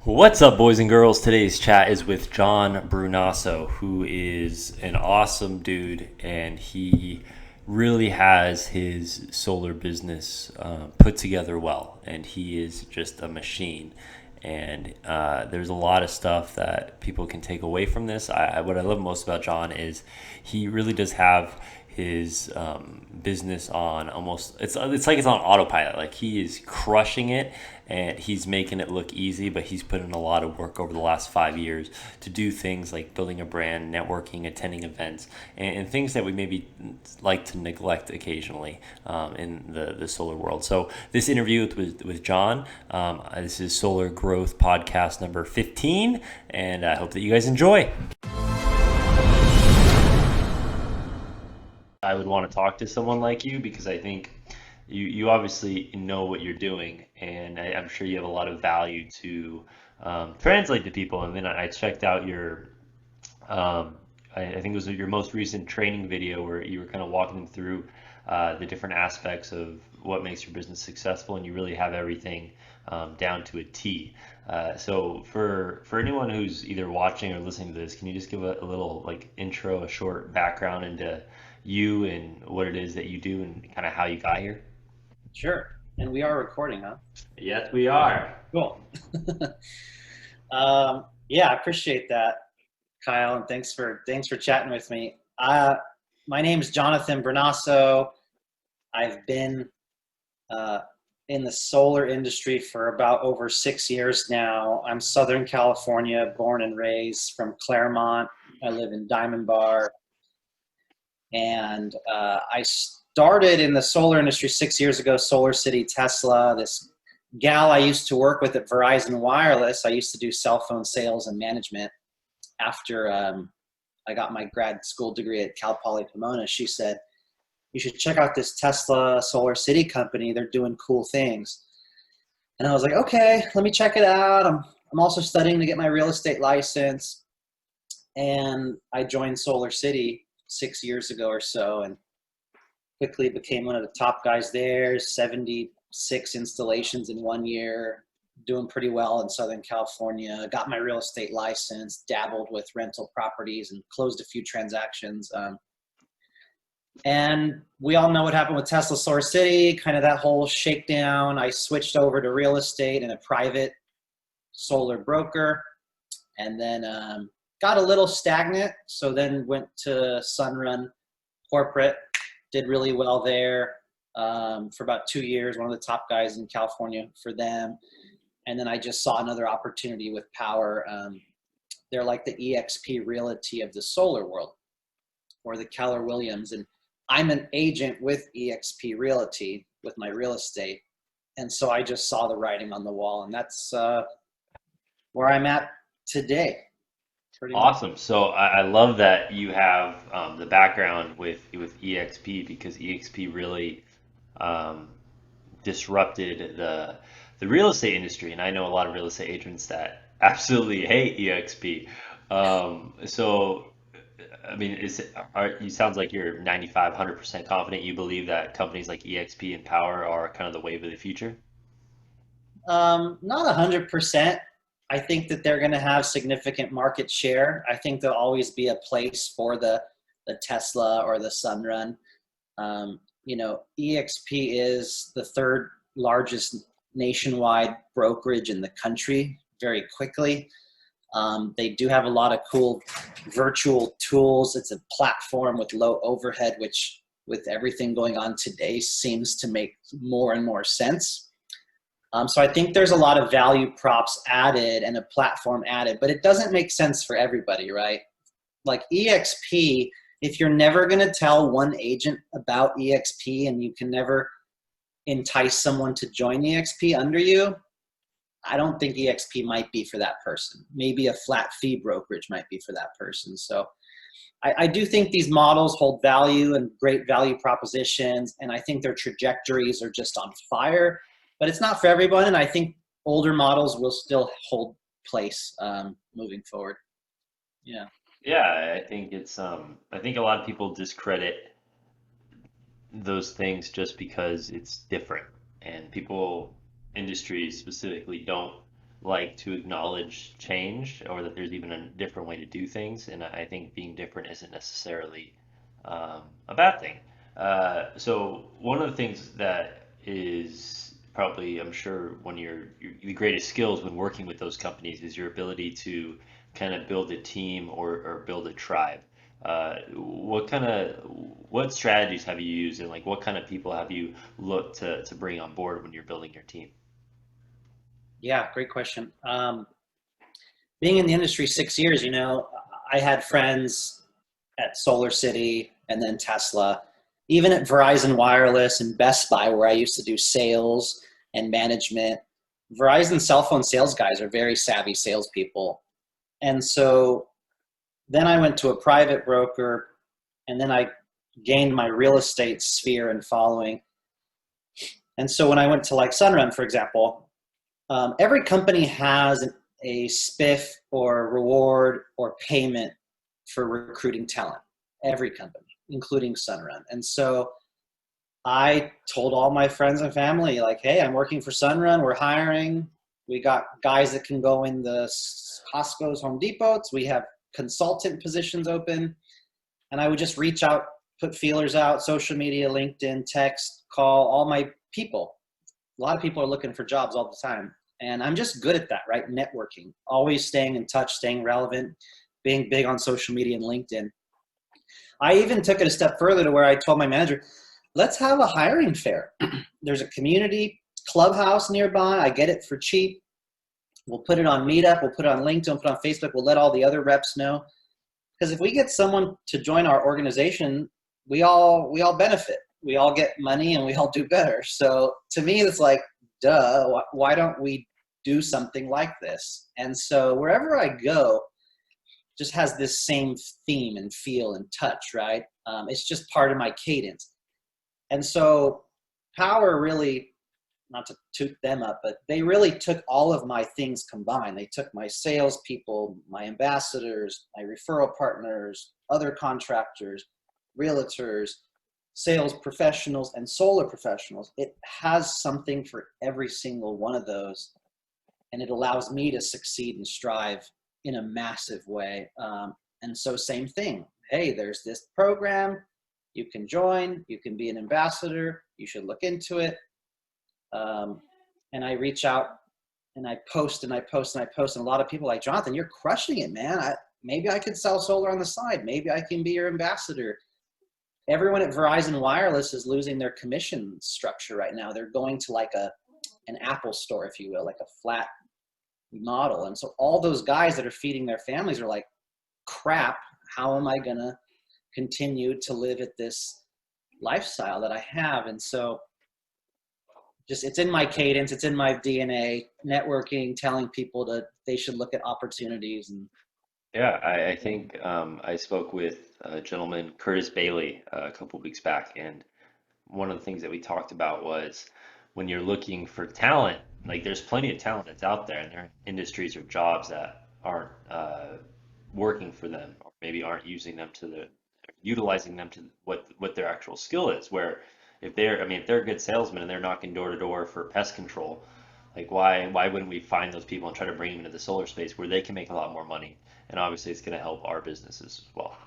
What's up, boys and girls? Today's chat is with John Brunasso, who is an awesome dude, and he really has his solar business put together well, and he is just a machine. And there's a lot of stuff that people can take away from this. What I love most about John is he really does have his business on almost it's like it's on autopilot. Like he is crushing it and he's making it look easy, but he's put in a lot of work over the last 5 years to do things like building a brand, networking, attending events, and things that we maybe like to neglect occasionally in the solar world. So this interview with John, this is Solar Growth Podcast number 15, and I hope that you guys enjoy. I would want to talk to someone like you because I think you obviously know what you're doing, and I'm sure you have a lot of value to translate to people. And then I checked out your, I think it was your most recent training video where you were kind of walking them through the different aspects of what makes your business successful, and you really have everything down to a T. So for anyone who's either watching or listening to this, can you just give a little like intro, a short background into you and what it is that you do and kind of how you got here? Sure. And we are recording, huh? Yes, we are. Cool. Yeah, I appreciate that, Kyle, and thanks for chatting with me. My name is Jonathan Bernasso. I've been uh, in the solar industry for about over 6 years now. I'm Southern California, born and raised from Claremont. I live in Diamond Bar, and I started in the solar industry 6 years ago. Solar City Tesla. This gal I used to work with at Verizon Wireless. I used to do cell phone sales and management. After I got my grad school degree at Cal Poly Pomona, she said, "You should check out this Tesla Solar City company. They're doing cool things." And I was like, "Okay, let me check it out." I'm also studying to get my real estate license, and I joined Solar City 6 years ago or so, and quickly became one of the top guys there. 76 installations in 1 year, doing pretty well in Southern California. Got my real estate license, dabbled with rental properties, and closed a few transactions. And we all know what happened with Tesla Solar City, kind of that whole shakedown. I switched over to real estate and a private solar broker, and then got a little stagnant. So then went to Sunrun Corporate, did really well there for about 2 years, one of the top guys in California for them. And then I just saw another opportunity with Power. They're like the EXP Realty of the solar world, or the Keller Williams. And I'm an agent with EXP Realty with my real estate. And so I just saw the writing on the wall, and that's where I'm at today, pretty much. Awesome. So I love that you have the background with EXP because EXP really um, disrupted the real estate industry, and I know a lot of real estate agents that absolutely hate EXP. So I mean, you sounds like you're 95, 100% confident you believe that companies like EXP and Power are kind of the wave of the future? Not 100%. I think that they're going to have significant market share. I think there'll always be a place for the Tesla or the Sunrun. EXP is the third largest nationwide brokerage in the country very quickly. They do have a lot of cool virtual tools. It's a platform with low overhead, which with everything going on today seems to make more and more sense. So I think there's a lot of value props added and a platform added, but it doesn't make sense for everybody, right? Like EXP, if you're never going to tell one agent about EXP and you can never entice someone to join EXP under you, I don't think EXP might be for that person. Maybe a flat fee brokerage might be for that person. So I do think these models hold value and great value propositions, and I think their trajectories are just on fire, but it's not for everyone, and I think older models will still hold place moving forward. Yeah. Yeah, I think a lot of people discredit those things just because it's different and people industries specifically don't like to acknowledge change or that there's even a different way to do things. And I think being different isn't necessarily a bad thing. So one of the things that is probably, I'm sure, one of the greatest skills when working with those companies is your ability to kind of build a team or build a tribe. What strategies have you used and like what kind of people have you looked to bring on board when you're building your team? Yeah, great question. Being in the industry 6 years, I had friends at Solar City and then Tesla, even at Verizon Wireless and Best Buy, where I used to do sales and management. Verizon cell phone sales guys are very savvy salespeople. And so then I went to a private broker, and then I gained my real estate sphere and following. And so when I went to like Sunrun, for example, every company has a spiff or reward or payment for recruiting talent. Every company, including Sunrun. And so I told all my friends and family, like, hey, I'm working for Sunrun. We're hiring. We got guys that can go in the Costco's, Home Depots. We have consultant positions open. And I would just reach out, put feelers out, social media, LinkedIn, text, call all my people. A lot of people are looking for jobs all the time. And I'm just good at that, right? Networking, always staying in touch, staying relevant, being big on social media and LinkedIn. I even took it a step further to where I told my manager, let's have a hiring fair. There's a community clubhouse nearby. I get it for cheap. We'll put it on Meetup. We'll put it on LinkedIn. We'll put it on Facebook. We'll let all the other reps know. Because if we get someone to join our organization, we all benefit. We all get money and we all do better. So to me, it's like, duh, why don't we do something like this? And so wherever I go, just has this same theme and feel and touch, right? It's just part of my cadence. And so Power really, not to toot them up, but they really took all of my things combined. They took my salespeople, my ambassadors, my referral partners, other contractors, realtors, sales professionals, and solar professionals. It has something for every single one of those, and it allows me to succeed and strive in a massive way. And so same thing. Hey, there's this program. You can join. You can be an ambassador. You should look into it. And I reach out and I post and I post and I post. And a lot of people are like, Jonathan, you're crushing it, man. Maybe I could sell solar on the side. Maybe I can be your ambassador. Everyone at Verizon Wireless is losing their commission structure right now. They're going to like an Apple store, if you will, like a flat model. And so all those guys that are feeding their families are like, crap, how am I going to continue to live at this lifestyle that I have? And so just, it's in my cadence, it's in my DNA, networking, telling people they should look at opportunities. And Yeah, I think I spoke with a gentleman, Curtis Bailey, a couple weeks back, and one of the things that we talked about was when you're looking for talent, like there's plenty of talent that's out there, and there are industries or jobs that aren't working for them, or maybe aren't using them to the utilizing them to what their actual skill is. Where if they're, I mean, if they're a good salesman and they're knocking door to door for pest control, like why wouldn't we find those people and try to bring them into the solar space where they can make a lot more money? And obviously, it's going to help our businesses as well.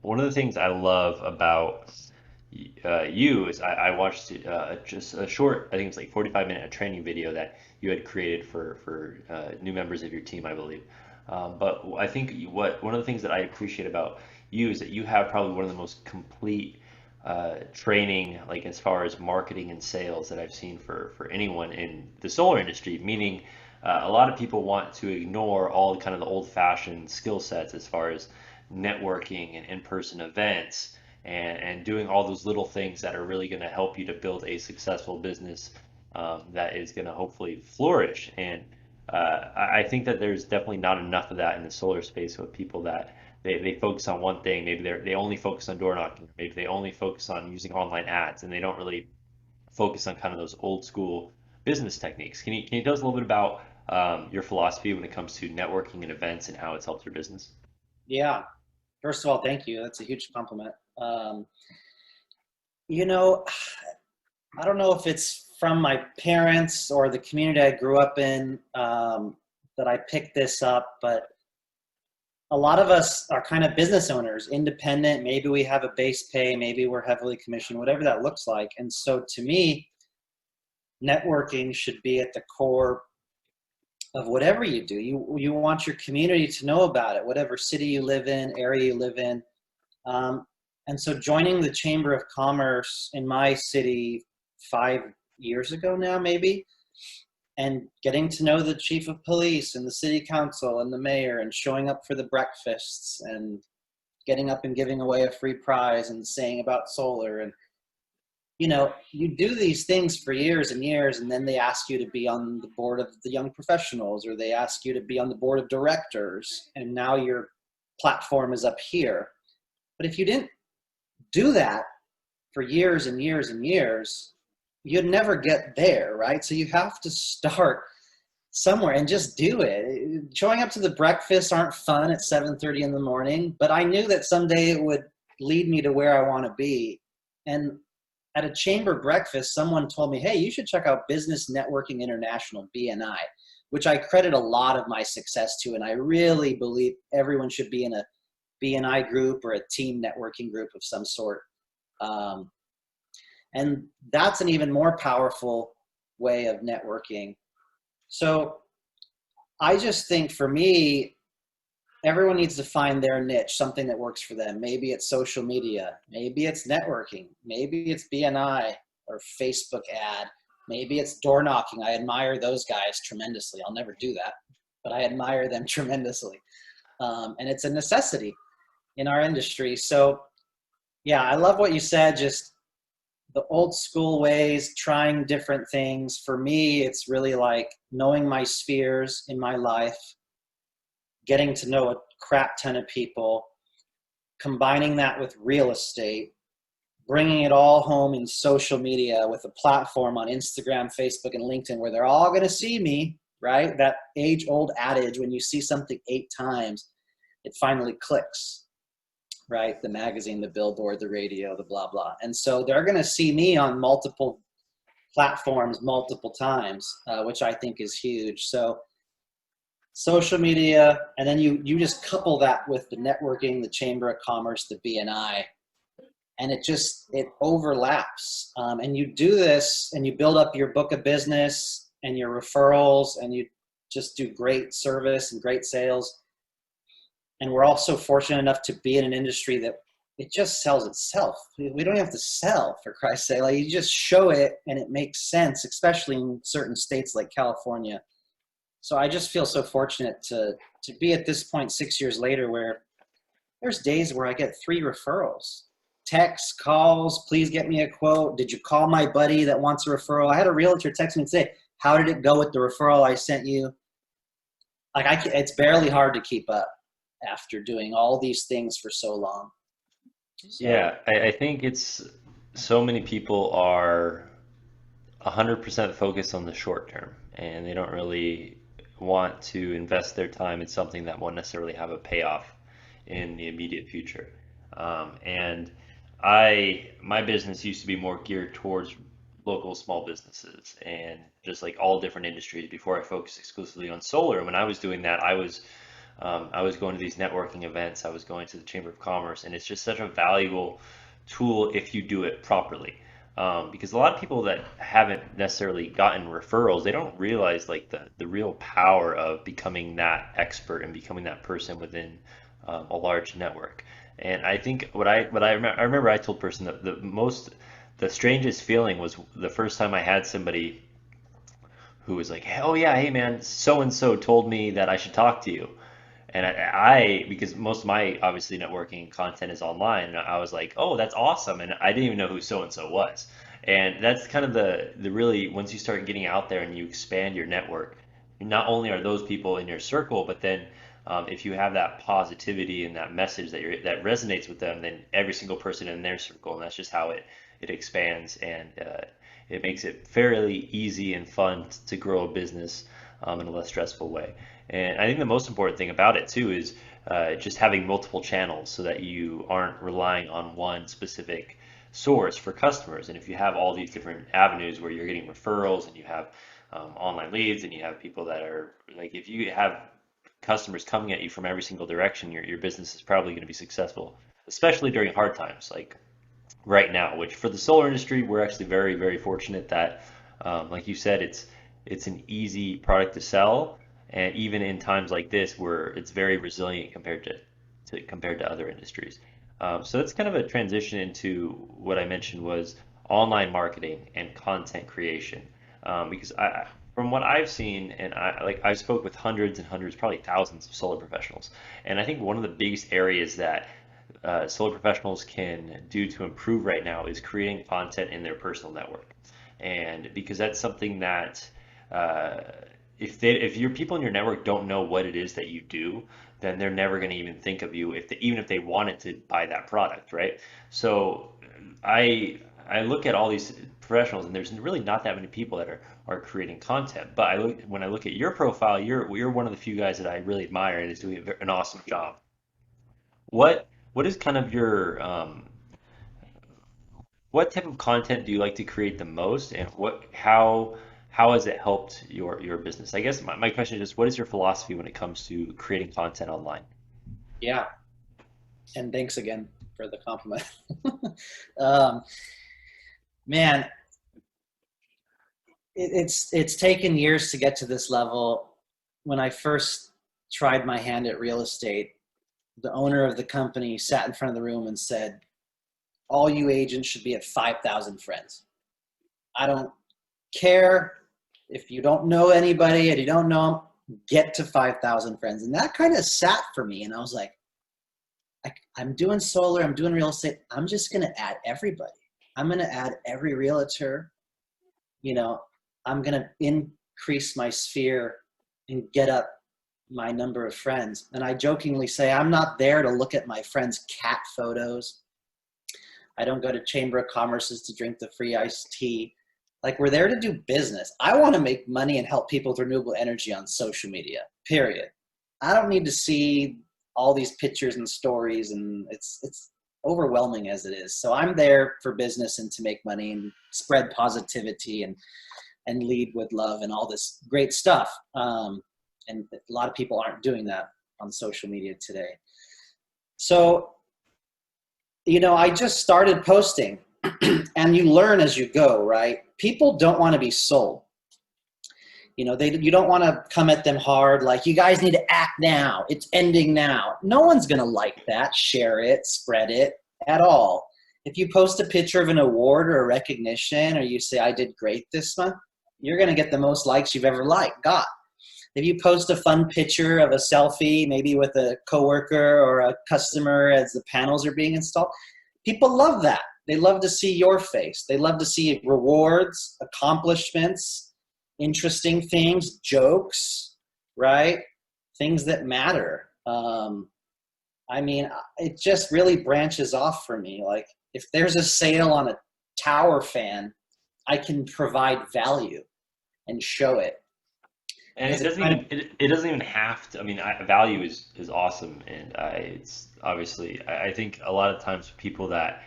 One of the things I love about you is I watched just a short, I think it's like 45-minute training video that you had created for new members of your team, I believe. But I think one of the things that I appreciate about you is that you have probably one of the most complete training, like as far as marketing and sales that I've seen for anyone in the solar industry. Meaning, a lot of people want to ignore all kind of the old-fashioned skill sets as far as networking and in-person events and doing all those little things that are really going to help you to build a successful business that is going to hopefully flourish. And I think that there's definitely not enough of that in the solar space with people that they focus on one thing. Maybe they only focus on door knocking. Maybe they only focus on using online ads, and they don't really focus on kind of those old school business techniques. Can you tell us a little bit about your philosophy when it comes to networking and events and how it's helped your business? yeah, first of all, thank you. That's a huge compliment. You know, I don't know if it's from my parents or the community I grew up in that I picked this up, but a lot of us are kind of business owners, independent. Maybe we have a base pay, maybe we're heavily commissioned, whatever that looks like. And so to me, networking should be at the core of whatever you do. You want your community to know about it, whatever city you live in, area you live in. Um, and so joining the Chamber of Commerce in my city 5 years ago now, maybe, and getting to know the chief of police and the city council and the mayor and showing up for the breakfasts and getting up and giving away a free prize and saying about solar. And you do these things for years and years, and then they ask you to be on the board of the young professionals, or they ask you to be on the board of directors, and now your platform is up here. But if you didn't do that for years and years and years, you'd never get there, right? So you have to start somewhere and just do it. Showing up to the breakfasts aren't fun at 7:30 in the morning, but I knew that someday it would lead me to where I want to be. And at a chamber breakfast, someone told me, hey, you should check out Business Networking International, BNI, which I credit a lot of my success to. And I really believe everyone should be in a BNI group or a team networking group of some sort. And that's an even more powerful way of networking. So I just think for me, everyone needs to find their niche, something that works for them. Maybe it's social media, maybe it's networking, maybe it's BNI or Facebook ad, maybe it's door knocking. I admire those guys tremendously. I'll never do that, but I admire them tremendously. And it's a necessity in our industry. So yeah, I love what you said, just the old school ways, trying different things. For me, it's really like knowing my spheres in my life, getting to know a crap ton of people, combining that with real estate, bringing it all home in social media with a platform on Instagram, Facebook, and LinkedIn where they're all going to see me, right? That age-old adage, when you see something 8 times, it finally clicks, right? The magazine, the billboard, the radio, the blah, blah. And so they're going to see me on multiple platforms multiple times, which I think is huge. So social media, and then you just couple that with the networking, the Chamber of Commerce, the BNI, and it overlaps. And you do this and you build up your book of business and your referrals, and you just do great service and great sales. And we're also fortunate enough to be in an industry that it just sells itself. We don't have to sell, for Christ's sake. Like, you just show it and it makes sense, especially in certain states like California. So I just feel so fortunate to be at this point 6 years later, where there's days where I get 3 referrals, texts, calls, please get me a quote. Did you call my buddy that wants a referral? I had a realtor text me and say, how did it go with the referral I sent you? Like, it's barely hard to keep up after doing all these things for so long. So Yeah, I think it's so many people are 100% focused on the short term, and they don't really want to invest their time in something that won't necessarily have a payoff in the immediate future. And my business used to be more geared towards local small businesses and just like all different industries before I focused exclusively on solar. And when I was doing that, I was going to these networking events, I was going to the Chamber of Commerce, and it's just such a valuable tool if you do it properly. Because a lot of people that haven't necessarily gotten referrals, they don't realize like the real power of becoming that expert and becoming that person within a large network. And I think I remember I told person that the strangest feeling was the first time I had somebody who was like, oh yeah, hey man, so and so told me that I should talk to you. And because most of my obviously networking content is online, and I was like, oh, that's awesome. And I didn't even know who so and so was. And that's kind of the really, once you start getting out there and you expand your network, not only are those people in your circle, but then if you have that positivity and that message that resonates with them, then every single person in their circle, and that's just how it expands, and it makes it fairly easy and fun to grow a business in a less stressful way. And I think the most important thing about it too is just having multiple channels so that you aren't relying on one specific source for customers. And if you have all these different avenues where you're getting referrals and you have online leads and you have people that are like, if you have customers coming at you from every single direction, your business is probably going to be successful, especially during hard times like right now, which for the solar industry, we're actually very, very fortunate that, like you said, it's an easy product to sell, and even in times like this, where it's very resilient compared to other industries. So that's kind of a transition into what I mentioned was online marketing and content creation, because from what I've seen, and I spoke with hundreds and hundreds, probably thousands of solar professionals, and I think one of the biggest areas that solar professionals can do to improve right now is creating content in their personal network. And because that's something that uh, if your people in your network don't know what it is that you do, then they're never going to even think of you even if they wanted to buy that product, right? So I look at all these professionals, and there's really not that many people that are creating content. But when I look at your profile, you're one of the few guys that I really admire and is doing an awesome job. What is kind of your what type of content do you like to create the most, and how has it helped your business? I guess my question is just what is your philosophy when it comes to creating content online? Yeah, and thanks again for the compliment. um, Man, it's taken years to get to this level. When I first tried my hand at real estate, the owner of the company sat in front of the room and said, "All you agents should be at 5,000 friends. I don't care if you don't know anybody and you don't know them, get to 5,000 friends." And that kind of sat for me. And I was like, I'm doing solar, I'm doing real estate. I'm just going to add everybody. I'm going to add every realtor. You know, I'm going to increase my sphere and get up my number of friends. And I jokingly say, I'm not there to look at my friends' cat photos. I don't go to Chamber of Commerce's to drink the free iced tea. Like, we're there to do business. I want to make money and help people with renewable energy on social media, period. I don't need to see all these pictures and stories, and it's overwhelming as it is. So I'm there for business and to make money and spread positivity and lead with love and all this great stuff. And a lot of people aren't doing that on social media today. So, I just started posting and you learn as you go, right? People don't want to be sold. You don't want to come at them hard, like, you guys need to act now. It's ending now. No one's going to like that, share it, spread it at all. If you post a picture of an award or a recognition, or you say, I did great this month, you're going to get the most likes you've ever got. If you post a fun picture of a selfie, maybe with a coworker or a customer as the panels are being installed, people love that. They love to see your face. They love to see rewards, accomplishments, interesting things, jokes, right? Things that matter. It just really branches off for me. Like, if there's a sale on a tower fan, I can provide value and show it. And Because it's kind of, it doesn't even have to. I mean, value is awesome, and it's obviously I think a lot of times people that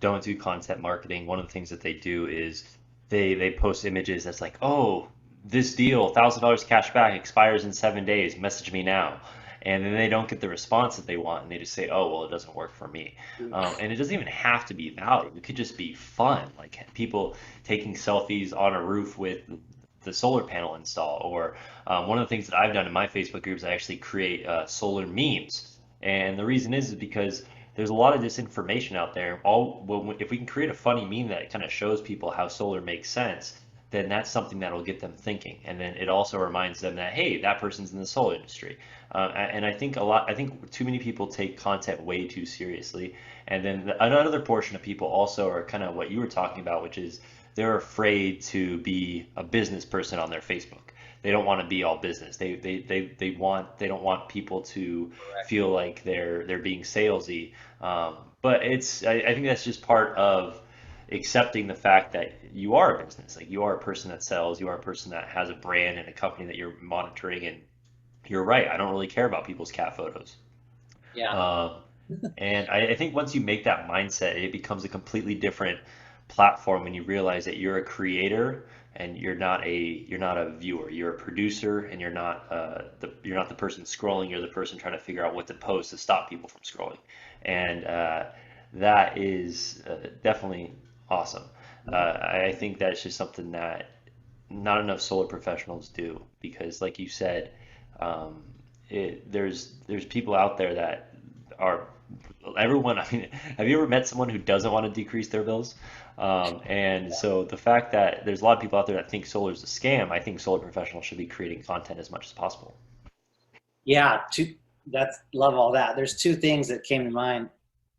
don't do content marketing, one of the things that they do is they post images that's like, oh, this deal, $1,000 cash back expires in 7 days. Message me now. And then they don't get the response that they want, and they just say, "Oh, well, it doesn't work for me." And it doesn't even have to be value. It could just be fun, like people taking selfies on a roof with the solar panel install. Or one of the things that I've done in my Facebook groups, I actually create solar memes. And the reason is because there's a lot of disinformation out there. If we can create a funny meme that kind of shows people how solar makes sense, then that's something that'll get them thinking. And then it also reminds them that, hey, that person's in the solar industry. And I think too many people take content way too seriously. And then another portion of people also are kind of what you were talking about, which is they're afraid to be a business person on their Facebook. They don't want to be all business. They don't want people to feel like they're being salesy. But I think that's just part of accepting the fact that you are a business. Like, you are a person that sells, you are a person that has a brand and a company that you're monitoring. And you're right, I don't really care about people's cat photos. yeah. Um, And I think once you make that mindset, it becomes a completely different platform when you realize that you're a creator and you're not a viewer. You're a producer, and you're not the person scrolling. You're the person trying to figure out what to post to stop people from scrolling, and that is definitely awesome. I think that's just something that not enough solar professionals do because, like you said, um, there's people out there that are everyone. I mean, have you ever met someone who doesn't want to decrease their bills? And so the fact that there's a lot of people out there that think solar is a scam, I think solar professionals should be creating content as much as possible. Yeah, that's love all that. There's two things that came to mind.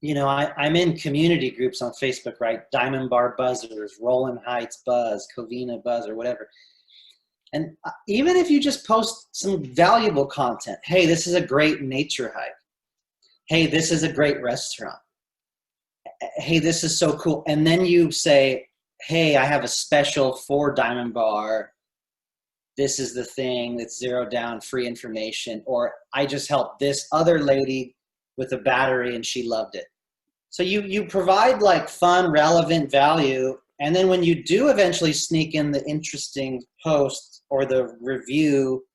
I'm in community groups on Facebook, right? Diamond Bar Buzzers, Rolling Heights Buzz, Covina Buzz, or whatever. And even if you just post some valuable content, hey, this is a great nature hike. Hey, this is a great restaurant. Hey, this is so cool. And then you say, hey, I have a special for Diamond Bar. This is the thing that's zero down free information. Or I just helped this other lady with a battery and she loved it. So you provide like fun, relevant value. And then when you do eventually sneak in the interesting post or the review,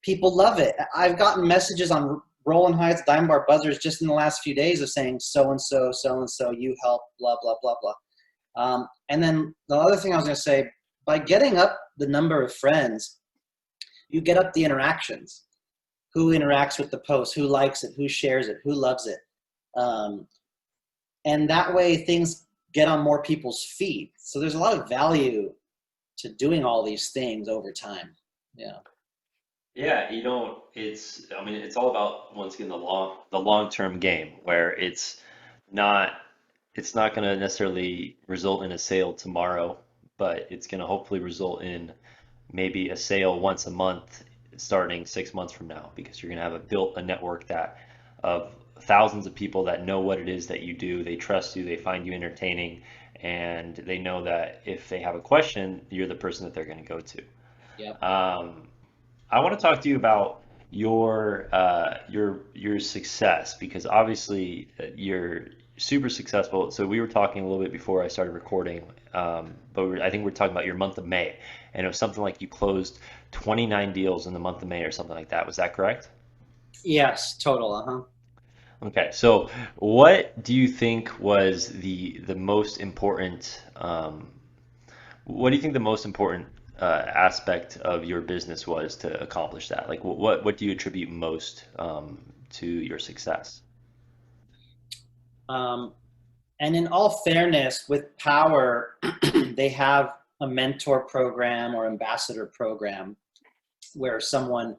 people love it. I've gotten messages on Roland Heights Diamond Bar Buzzers just in the last few days of saying so and so, you help, blah, blah, blah, blah. And then the other thing I was going to say, by getting up the number of friends, you get up the interactions. Who interacts with the post? Who likes it? Who shares it? Who loves it? Um, and that way things get on more people's feed. So there's a lot of value to doing all these things over time. Yeah. Yeah, I mean, it's all about once again the long-term game where not, it's not going to necessarily result in a sale tomorrow, but it's going to hopefully result in maybe a sale once a month starting 6 months from now because you're going to have built a network that of thousands of people that know what it is that you do. They trust you, they find you entertaining, and they know that if they have a question, you're the person that they're going to go to. Yep. Um, I want to talk to you about your success because obviously you're super successful. So we were talking a little bit before I started recording, I think we're talking about your month of May, and it was something like you closed 29 deals in the month of May or something like that. Was that correct? Yes, total. Uh-huh. Okay, so what do you think was the most important? What do you think the most important aspect of your business was to accomplish that? Like, what do you attribute most to your success? Um, and in all fairness, with Power, they have a mentor program or ambassador program where someone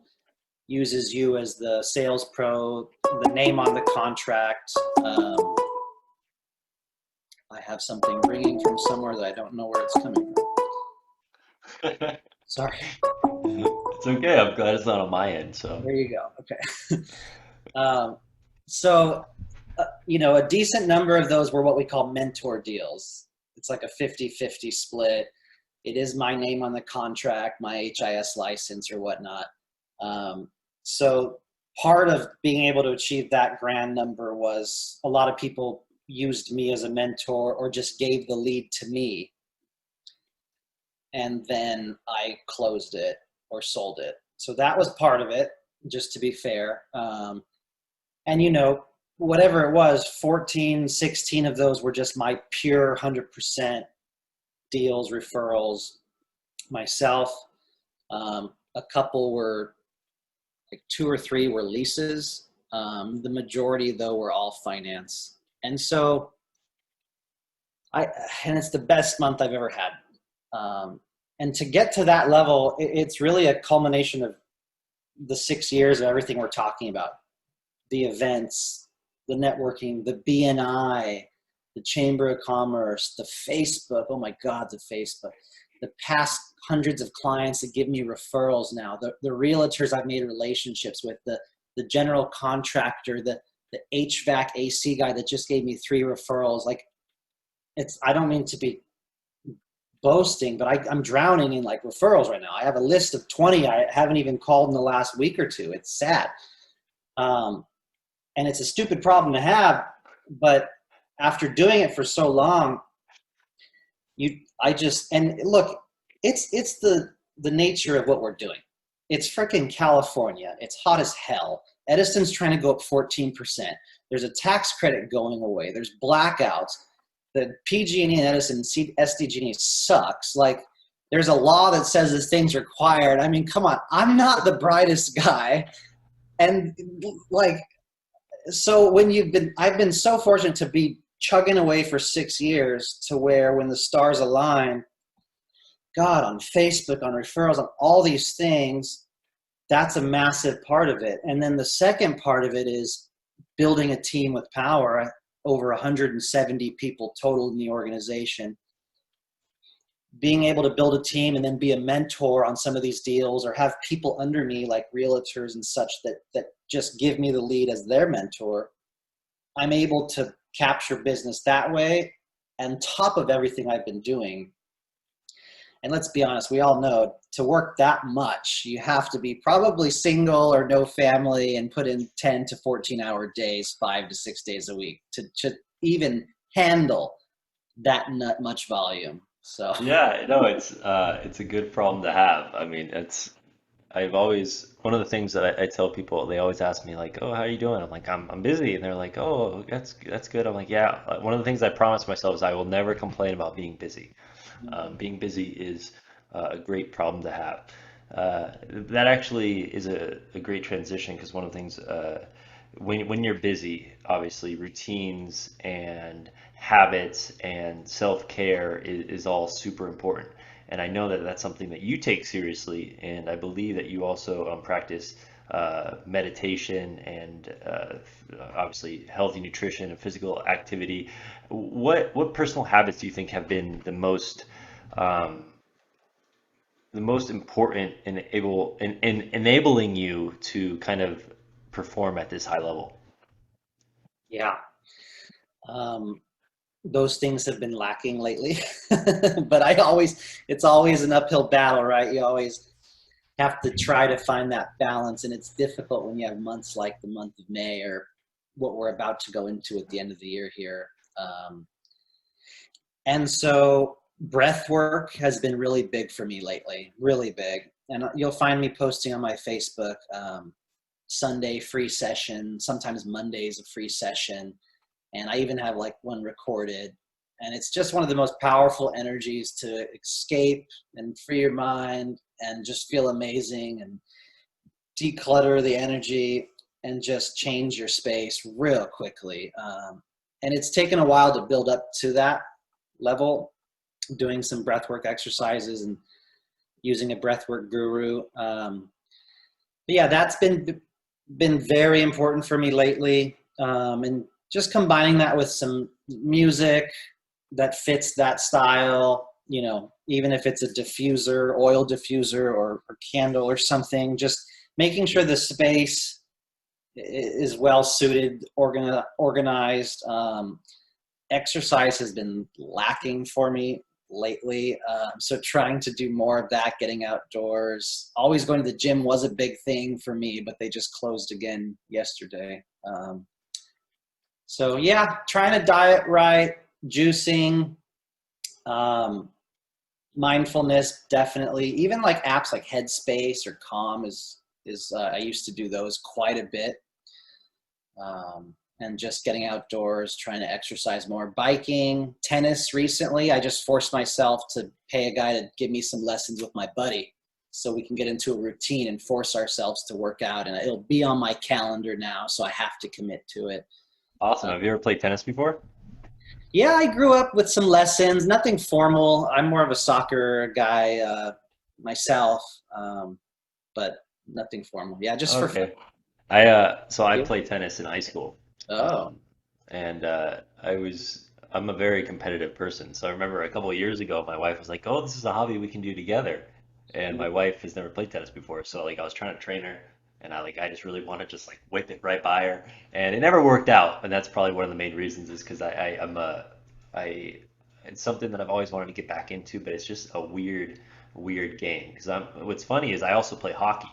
uses you as the sales pro, the name on the contract. I have something ringing from somewhere that I don't know where it's coming from. Sorry. It's okay. I'm glad it's not on my end. So, There you go. Okay. Um, so, a decent number of those were what we call mentor deals. It's like a 50-50 split. It is my name on the contract, my HIS license or whatnot. Um, so part of being able to achieve that grand number was a lot of people used me as a mentor or just gave the lead to me. And then I closed it or sold it. So that was part of it, just to be fair. And whatever it was, 14, 16 of those were just my pure 100% deals, referrals, myself. A couple were like two or three were leases. The majority though were all finance. And so and it's the best month I've ever had. And to get to that level, it's really a culmination of the 6 years of everything we're talking about. The events, the networking, the BNI, the Chamber of Commerce, the Facebook. Oh my God, the Facebook. The past hundreds of clients that give me referrals now, the realtors I've made relationships with, the general contractor, the HVAC AC guy that just gave me 3 referrals. Like I don't mean to be boasting, but I'm drowning in like referrals right now. I have a list of 20 I haven't even called in the last week or two. It's sad. Um, And it's a stupid problem to have, but after doing it for so long, I just, and look, it's the nature of what we're doing. It's freaking California. It's hot as hell. Edison's trying to go up 14%. There's a tax credit going away. There's blackouts. The PG&E and Edison SDG&E sucks. Like, there's a law that says this thing's required. I mean, come on. I'm not the brightest guy. And like, so I've been so fortunate to be chugging away for 6 years to where when the stars align, God, on Facebook, on referrals, on all these things, that's a massive part of it. And then the second part of it is building a team with power, over 170 people total in the organization. Being able to build a team and then be a mentor on some of these deals, or have people under me like realtors and such that just give me the lead as their mentor. I'm able to capture business that way, and top of everything I've been doing. And let's be honest, we all know to work that much, you have to be probably single or no family and put in 10 to 14-hour days, 5 to 6 days a week to even handle that much volume. So, Yeah, no, it's a good problem to have. I mean, I've always one of the things that I tell people, they always ask me like, "Oh, how are you doing?" I'm like, "I'm busy," and they're like, "Oh, that's good." I'm like, "Yeah." One of the things I promised myself is I will never complain about being busy. Being busy is a great problem to have. That actually is a great transition because one of the things when you're busy, obviously routines and habits and self-care is all super important. And I know that that's something that you take seriously, and I believe that you also practice meditation and obviously healthy nutrition and physical activity. What personal habits do you think have been um, the most important in enabling you to kind of perform at this high level? yeah, um, those things have been lacking lately. But it's always an uphill battle, right? You always have to try to find that balance. And it's difficult when you have months like the month of May, or what we're about to go into at the end of the year here. Um, and so breath work has been really big for me lately, really big. And you'll find me posting on my Facebook, Sunday free session, sometimes Mondays a free session. And I even have like one recorded. And it's just one of the most powerful energies to escape and free your mind and just feel amazing and declutter the energy and just change your space real quickly. And it's taken a while to build up to that level, doing some breathwork exercises and using a breathwork guru. But yeah, that's been very important for me lately. And just combining that with some music that fits that style, even if it's a diffuser, oil diffuser, or candle or something, just making sure the space is well suited, organized. Exercise has been lacking for me lately. So trying to do more of that, getting outdoors. Always going to the gym was a big thing for me, but they just closed again yesterday. So yeah, trying to diet right, juicing, um, mindfulness, definitely. Even like apps like Headspace or Calm is I used to do those quite a bit. And just getting outdoors, trying to exercise more. Biking, tennis recently. I just forced myself to pay a guy to give me some lessons with my buddy so we can get into a routine and force ourselves to work out. And it'll be on my calendar now, so I have to commit to it. Awesome. Uh, Have you ever played tennis before? yeah, I grew up with some lessons, nothing formal. I'm more of a soccer guy myself, but nothing formal. Yeah, just for fun. Okay. I You? played tennis in high school. Oh, Um, and I'm a very competitive person. So I remember a couple of years ago, my wife was like, "Oh, this is a hobby we can do together." And my wife has never played tennis before, so like I was trying to train her, and I just really want to just like whip it right by her, and it never worked out. And that's probably one of the main reasons is because I it's something that I've always wanted to get back into, but it's just a weird game. Because what's funny is I also play hockey,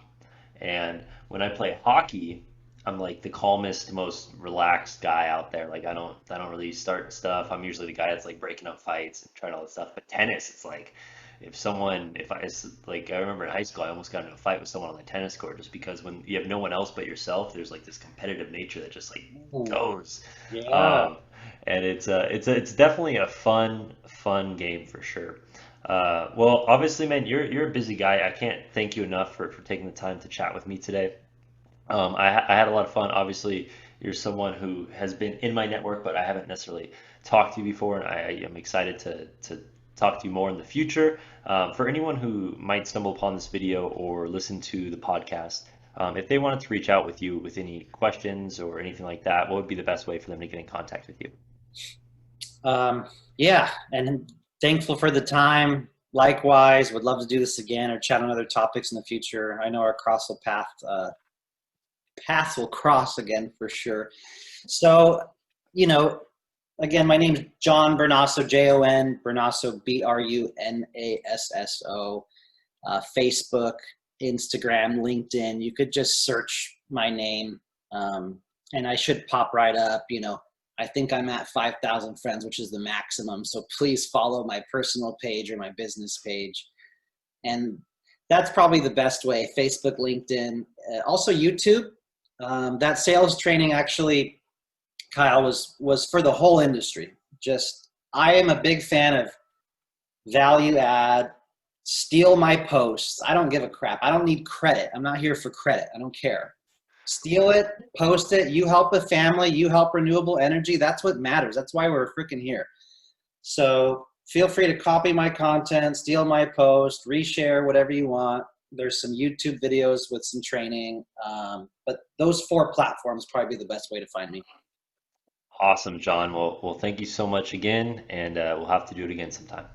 and when I play hockey. I'm like the calmest, most relaxed guy out there. Like I don't really start stuff. I'm usually the guy that's like breaking up fights and trying all that stuff. But tennis, it's like if I it's like I remember in high school, I almost got into a fight with someone on the tennis court just because when you have no one else but yourself, there's like this competitive nature that just like Ooh, goes. yeah. Um, and it's definitely a fun game for sure. Well, obviously, man, you're a busy guy. I can't thank you enough for taking the time to chat with me today. I had a lot of fun. Obviously, you're someone who has been in my network, but I haven't necessarily talked to you before, and I am excited to talk to you more in the future. For anyone who might stumble upon this video or listen to the podcast, if they wanted to reach out with you with any questions or anything like that, what would be the best way for them to get in contact with you? Um, yeah, and thankful for the time. Likewise, would love to do this again or chat on other topics in the future. I know our paths will cross again for sure. So, you know, again, my name is John Brunasso, Jon Brunasso, Brunasso. Facebook, Instagram, LinkedIn. You could just search my name, and I should pop right up. I think I'm at 5,000 friends, which is the maximum. So please follow my personal page or my business page. And that's probably the best way. Facebook, LinkedIn, also YouTube. That sales training actually, Kyle, was for the whole industry. Just I am a big fan of value add, steal my posts. I don't give a crap. I don't need credit. I'm not here for credit. I don't care. Steal it, post it. You help a family, you help renewable energy. That's what matters. That's why we're freaking here. So feel free to copy my content, steal my post, reshare, whatever you want. There's some YouTube videos with some training. But those four platforms probably be the best way to find me. Awesome, John. Well, thank you so much again, and we'll have to do it again sometime.